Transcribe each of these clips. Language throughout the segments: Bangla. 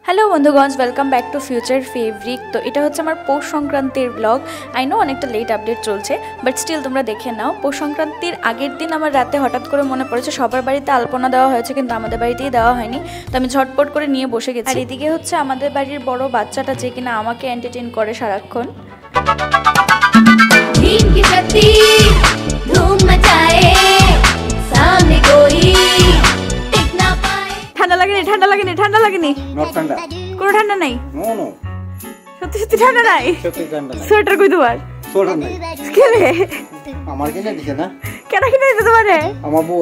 হ্যালো বন্ধুগঞ্জ, welcome back to Future Fabric. তো এটা হচ্ছে আমার পৌষ সংক্রান্তির ব্লগ। আই নো অনেকটা লেট আপডেট চলছে, বাট স্টিল তোমরা দেখে নাও। পৌষ সংক্রান্তির আগের দিন আমার রাতে হঠাৎ করে মনে পড়েছে সবার বাড়িতে আলপনা দেওয়া হয়েছে, কিন্তু আমাদের বাড়িতেই দেওয়া হয়নি। তো আমি ঝটপট করে নিয়ে বসে গেছি। আর এদিকে হচ্ছে আমাদের বাড়ির বড় বাচ্চাটা, যে কিনা আমাকে এন্টারটেইন করে সারাক্ষণ। ঠান্ডা লাগেনি ঠান্ডা লাগেনি নট ঠান্ডা, কোনো ঠান্ডা নাই। নো নো, সত্যি সত্যি ঠান্ডা নাই। সত্যি ঠান্ডা নাই। সোয়েটার কই তোমার? সোয়েটার নাই। কে রে? আমার কিনে দিছে না। কেন কিনে দিতে তোমারে? আমার বউ।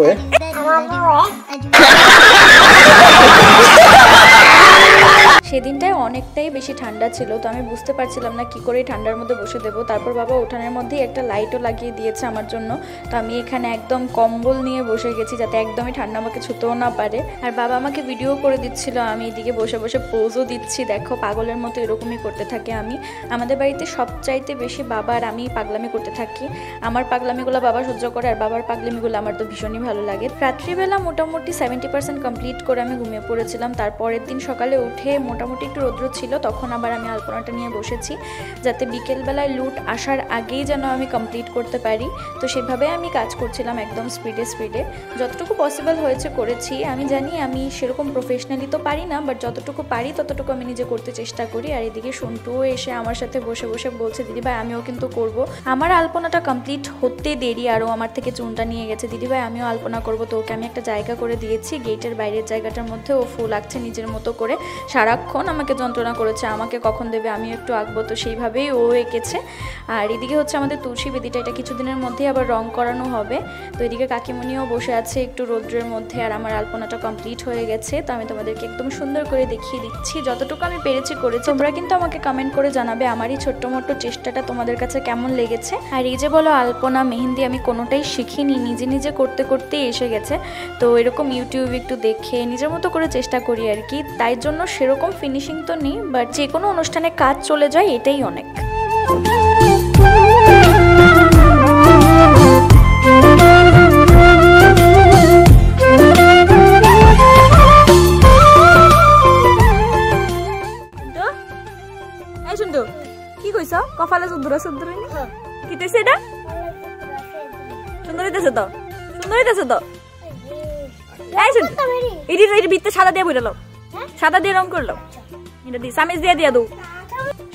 সেদিনটায় অনেকটাই বেশি ঠান্ডা ছিল, তো আমি বুঝতে পারছিলাম না কি করে ঠান্ডার মধ্যে বসে দেবো। তারপর বাবা উঠানের মধ্যেই একটা লাইটও লাগিয়ে দিয়েছে আমার জন্য। তো আমি এখানে একদম কম্বল নিয়ে বসে গেছি, যাতে একদমই ঠান্ডা আমাকে ছুতেও না পারে। আর বাবা আমাকে ভিডিও করে দিচ্ছিল, আমি এদিকে বসে বসে পোজও দিচ্ছি। দেখো, পাগলের মতো এরকমই করতে থাকে আমি। আমাদের বাড়িতে সবচাইতে বেশি বাবা আর আমি পাগলামি করতে থাকি। আমার পাগলামিগুলো বাবা সহ্য করে, আর বাবার পাগলামিগুলো আমার তো ভীষণই ভালো লাগে। রাত্রিবেলা মোটামুটি 70% কমপ্লিট করে আমি ঘুমিয়ে পড়েছিলাম। তারপরের দিন সকালে উঠে মোটামুটি একটু রৌদ্র ছিল, তখন আবার আমি আলপনাটা নিয়ে বসেছি, যাতে বিকেলবেলায় লুট আসার আগেই যেন আমি কমপ্লিট করতে পারি। তো সেভাবে আমি কাজ করছিলাম একদম স্পিডে যতটুকু পসিবল হয়েছে করেছি। আমি জানি আমি সেরকম প্রফেশনালি তো পারি না, বাট যতটুকু পারি ততটুকু আমি নিজে করতে চেষ্টা করি। আর এদিকে সন্টুও এসে আমার সাথে বসে বসে বলছে, দিদিভাই আমিও কিন্তু করব। আমার আলপনাটা কমপ্লিট হতে দেরি, আরও আমার থেকে চুনটা নিয়ে গেছে। দিদিভাই আমিও আলপনা করব। তো ওকে আমি একটা জায়গা করে দিয়েছি, গেটের বাইরের জায়গাটার মধ্যে। ও ফুল আঁকছে নিজের মতো করে, সারাক্ষণ আমাকে যন্ত্রণা করেছে, আমাকে কখন দেবে আমি একটু আঁকবো। তো সেইভাবেই ও এঁকেছে। আর এদিকে হচ্ছে আমাদের তুলসী বেদিটা, এটা কিছুদিনের মধ্যেই আবার রং করানো হবে। তো এদিকে কাকিমণিও বসে আছে একটু রৌদ্রের মধ্যে, আর আমার আলপনাটা কমপ্লিট হয়ে গেছে। তো আমি তোমাদেরকে একদম সুন্দর করে দেখিয়ে দিচ্ছি, যতটুকু আমি পেরেছি করেছি। তোমরা কিন্তু আমাকে কমেন্ট করে জানাবে আমার এই ছোট্ট মোট্ট চেষ্টাটা তোমাদের কাছে কেমন লেগেছে। আর এই যে বলো আলপনা, মেহেন্দি আমি কোনোটাই শিখিনি, নিজে নিজে করতে করতেই এসে গেছে। তো এরকম ইউটিউবে একটু দেখে নিজের মতো করে চেষ্টা করি আর কি। তাই জন্য সেরকম ফিনিশিং তো নেই, বাট যে কোনো অনুষ্ঠানে কাজ চলে যায়, এটাই অনেক। কি কইছ? কপালে সুন্দর সুন্দর কি তুই সেটা সুন্দর হইতেছে তো, সুন্দর হইতেছে তো। এই ভিতরে সাদা দিয়ে বইলো, সাদা দিয়ে রং করলো, এটা দিয়ে সামিজ দিয়ে দিয়া দু।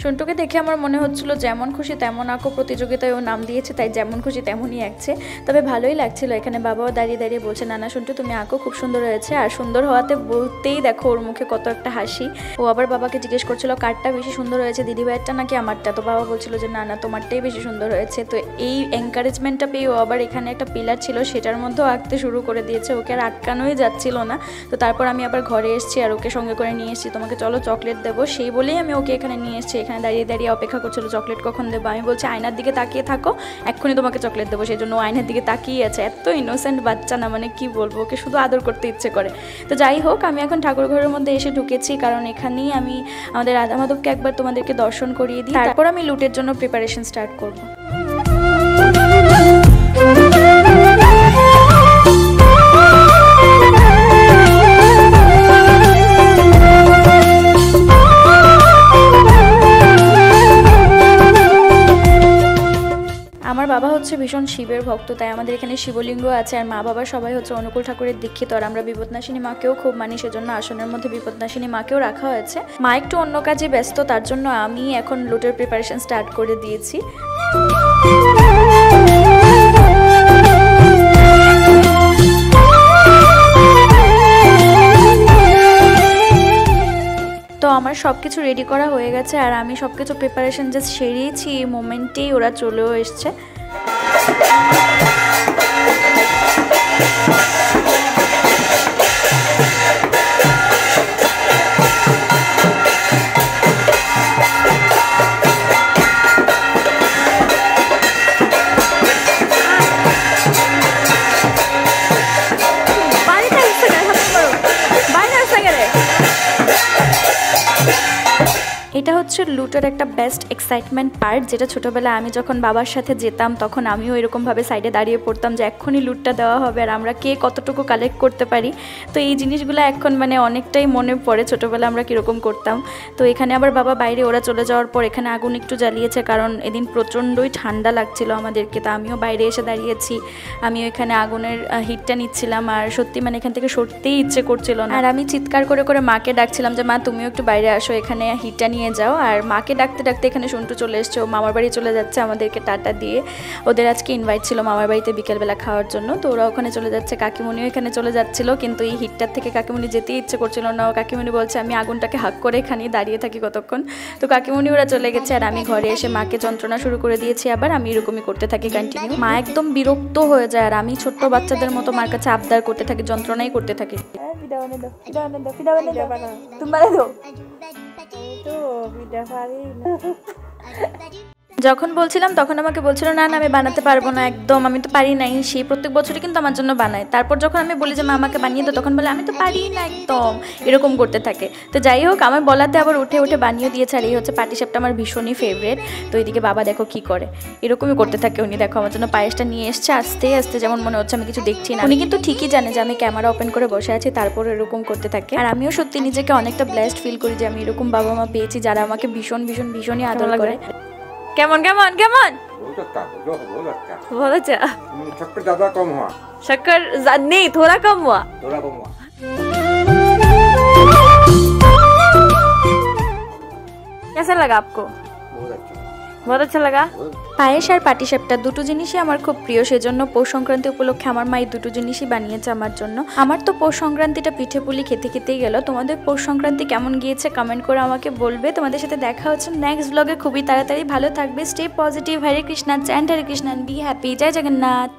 সন্টুকে দেখে আমার মনে হচ্ছিল যেমন খুশি তেমন আঁকো প্রতিযোগিতায় ও নাম দিয়েছে, তাই যেমন খুশি তেমনই আঁকছে। তবে ভালোই লাগছিল। এখানে বাবাও দাঁড়িয়ে দাঁড়িয়ে বলছে, না না সন্টু তুমি আঁকো, খুব সুন্দর হয়েছে। আর সুন্দর হওয়াতে বলতেই দেখো ওর মুখে কত একটা হাসি। ও আবার বাবাকে জিজ্ঞেস করছিল কারটা বেশি সুন্দর হয়েছে, দিদিভাইয়েরটা নাকি আমারটা। তো বাবা বলছিল যে না না তোমারটাই বেশি সুন্দর হয়েছে। তো এই এনকারেজমেন্টটা পেয়ে ও আবার এখানে একটা পিলার ছিল, সেটার মধ্যেও আঁকতে শুরু করে দিয়েছে। ওকে আর আটকানোই যাচ্ছিল না। তো তারপর আমি আবার ঘরে এসেছি, আর ওকে সঙ্গে করে নিয়ে এসেছি। তোমাকে চলো চকলেট দেবো, সেই বলেই আমি ওকে এখানে নিয়ে এসেছি। এখানে দাঁড়িয়ে দাঁড়িয়ে অপেক্ষা করছিল চকলেট কখন দেবো। আমি বলছি আয়নার দিকে তাকিয়ে থাকো, এক্ষুনি তোমাকে চকলেট দেবো। সেই জন্য আয়নার দিকে তাকিয়ে আছে। এত ইনোসেন্ট বাচ্চা না, মানে কি বলবো, ওকে শুধু আদর করতে ইচ্ছে করে। তো যাই হোক, আমি এখন ঠাকুর ঘরের মধ্যে এসে ঢুকেছি, কারণ এখানেই আমি আমাদের রাধা মাধবকে একবার তোমাদেরকে দর্শন করিয়ে দিই। তারপর আমি লুটের জন্য প্রিপারেশন স্টার্ট করবো। আমার বাবা হচ্ছে ভীষণ শিবের ভক্ত, তাই আমাদের এখানে শিবলিঙ্গ আছে। আর মা বাবা সবাই হচ্ছে অনুকূল ঠাকুরের দীক্ষিত। আর আমরা বিপদনাশিনী মাকেও খুব মানি, সেজন্য আসনের মধ্যে বিপদনাশিনী মাকেও রাখা হয়েছে। মা একটু অন্য কাজে ব্যস্ত, তার জন্য আমি এখন লুটের প্রিপারেশন স্টার্ট করে দিয়েছি। তো আমার সব কিছু রেডি করা হয়ে গেছে, আর আমি সব কিছু প্রিপারেশন জাস্ট সেরিয়েছি। এই মোমেন্টেই ওরা চলেও এসছে। এটা হচ্ছে লুটের একটা বেস্ট এক্সাইটমেন্ট পার্ট, যেটা ছোটোবেলায় আমি যখন বাবার সাথে যেতাম তখন আমিও এরকমভাবে সাইডে দাঁড়িয়ে পড়তাম যে এক্ষুনি লুটটা দেওয়া হবে আর আমরা কে কতটুকু কালেক্ট করতে পারি। তো এই জিনিসগুলো এখন মানে অনেকটাই মনে পড়ে ছোটোবেলা আমরা কীরকম করতাম। তো এখানে আবার বাবা বাইরে ওরা চলে যাওয়ার পর এখানে আগুন একটু জ্বালিয়েছে, কারণ এদিন প্রচণ্ডই ঠান্ডা লাগছিল আমাদেরকে। তো আমিও বাইরে এসে দাঁড়িয়েছি, আমিও এখানে আগুনের হিটটা নিচ্ছিলাম আর সত্যি মানে এখান থেকে সরতেই ইচ্ছে করছিল না। আর আমি চিৎকার করে করে মাকে ডাকছিলাম যে মা তুমিও একটু বাইরে আসো, এখানে হিটটা নিয়ে যাও। আর মাকে ডাকতে ডাকতে এখানে সন্টু চলে এসছে, ও মামার বাড়ি চলে যাচ্ছে আমাদেরকে টাটা দিয়ে। ওদের আজকে ইনভাইট ছিল মামার বাড়িতে বিকেলবেলা খাওয়ার জন্য, তো ওরা ওখানে চলে যাচ্ছে। কাকিমণিও এখানে চলে যাচ্ছিল, কিন্তু এই হিটটার থেকে কাকিমণি যেতেই ইচ্ছে করছিল না। কাকিমণি বলছে আমি আগুনটাকে হাক করে এখানে দাঁড়িয়ে থাকি কতক্ষণ। তো কাকিমণি ওরা চলে গেছে আর আমি ঘরে এসে মাকে যন্ত্রণা শুরু করে দিয়েছি। আবার আমি এরকমই করতে থাকি কন্টিনিউ। মা একদম বিরক্ত হয়ে যায় আর আমি ছোট্ট বাচ্চাদের মতো মার কাছে আবদার করতে থাকি, যন্ত্রণাই করতে থাকি। যখন বলছিলাম তখন আমাকে বলছিল না না আমি বানাতে পারবো না, একদম আমি তো পারি নাই। সেই প্রত্যেক বছরই কিন্তু আমার জন্য বানায়। তারপর যখন আমি বলি যে মা আমাকে বানিয়ে দাও, তখন বলে আমি তো পারি না একদম, এরকম করতে থাকে। তো যাই হোক আমার বলাতে আবার উঠে উঠে বানিয়ে দিয়েছে। আর এই হচ্ছে পাটিসাপটা আমার ভীষণই ফেভারিট। তো এদিকে বাবা দেখো কি করে, এরকমই করতে থাকে উনি। দেখো আমার জন্য পায়েসটা নিয়ে এসছে আস্তে আস্তে, যেমন মনে হচ্ছে আমি কিছু দেখছি না। উনি কিন্তু ঠিকই জানে যে আমি ক্যামেরা ওপেন করে বসে আছি, তারপর এরকম করতে থাকে। আর আমিও সত্যি নিজেকে অনেকটা ব্লেসড ফিল করি যে আমি এরকম বাবা মা পেয়েছি যারা আমাকে ভীষণ ভীষণ ভীষণই আদর করে। কেমন কেমন কেমন बहुत अच्छा। शक्कर ज्यादा कम हुआ। शक्कर नहीं, थोड़ा कम हुआ। कैसा लगा आपको? बहुत अच्छा लगा। পায়েস আর পাটিসাপটা দুটো জিনিসই আমার খুব প্রিয়, সেজন্য পৌষ সংক্রান্তি উপলক্ষে আমার মা এই দুটো জিনিসই বানিয়েছে আমার জন্য। আমার তো পৌষ সংক্রান্তিটা পিঠে পুলি খেতে খেতেই গেল। তোমাদের পৌষ সংক্রান্তি কেমন গিয়েছে কমেন্ট করে আমাকে বলবে। তোমাদের সাথে দেখা হচ্ছে নেক্সট ব্লগে খুবই তাড়াতাড়ি। ভালো থাকবে, stay positive. Hare Krishna, chant Hare Krishna, be happy. জয় জগন্নাথ।